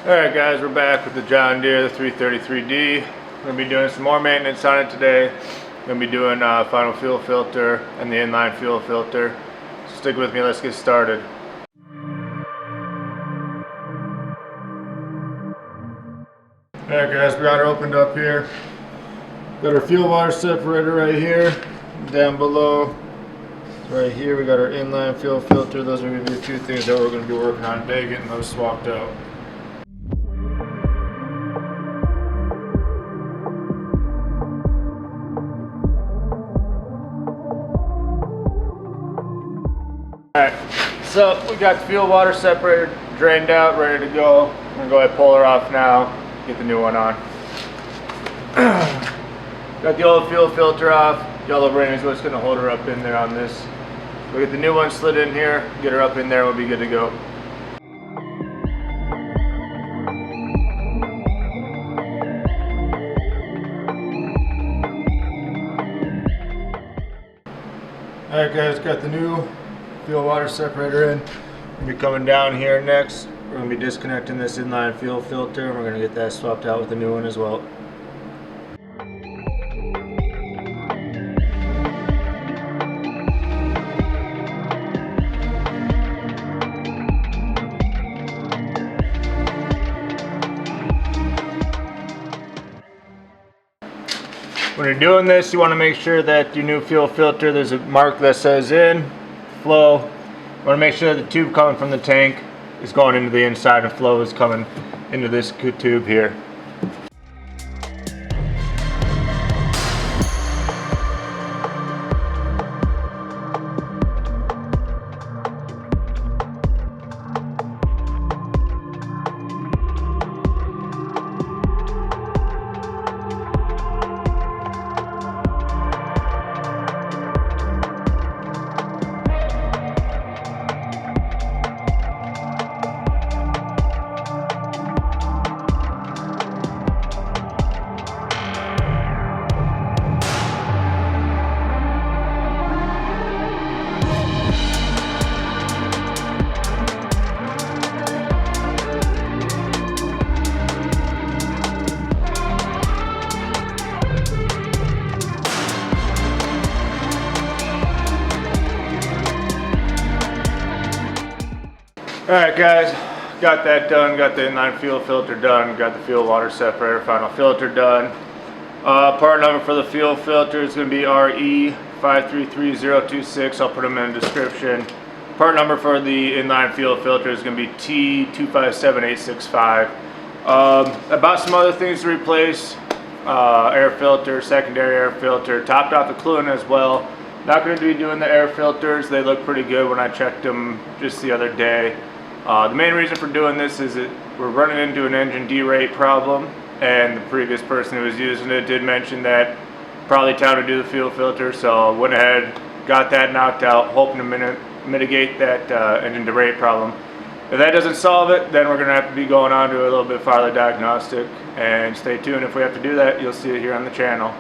Alright guys, we're back with the John Deere, the 333D. We're going to be doing some more maintenance on it today. We're going to be doing final fuel filter and the inline fuel filter. So stick with me, let's get started. Alright guys, we got her opened up here. Got our fuel water separator right here. Down below, right here, we got our inline fuel filter. Those are going to be a few things that we're going to be working on today, getting those swapped out. Alright, so we got the fuel water separator drained out, ready to go. I'm going to go ahead and pull her off now, get the new one on. Got the old fuel filter off. Yellow ring is what's going to hold her up in there on this. We'll get the new one slid in here, get her up in there, we'll be good to go. Alright guys, got the new fuel water separator in. We'll be coming down here next. We're going to be disconnecting this inline fuel filter and we're going to get that swapped out with the new one as well. When you're doing this, you want to make sure that your new fuel filter, there's a mark that says in, flow. You want to make sure the tube coming from the tank is going into the inside and flow is coming into this tube here. Alright guys, got that done, got the inline fuel filter done, got the fuel water separator final filter done. Part number for the fuel filter is going to be RE533026, I'll put them in the description. Part number for the inline fuel filter is going to be T257865. I bought some other things to replace, air filter, secondary air filter, topped off the coolant as well. Not going to be doing the air filters, they look pretty good when I checked them just the other day. The main reason for doing this is that we're running into an engine derate problem, and the previous person who was using it did mention that probably time to do the fuel filter, so I went ahead, got that knocked out, hoping to mitigate that engine derate problem. If that doesn't solve it, then we're going to have to be going on to a little bit farther diagnostic, and stay tuned. If we have to do that, you'll see it here on the channel.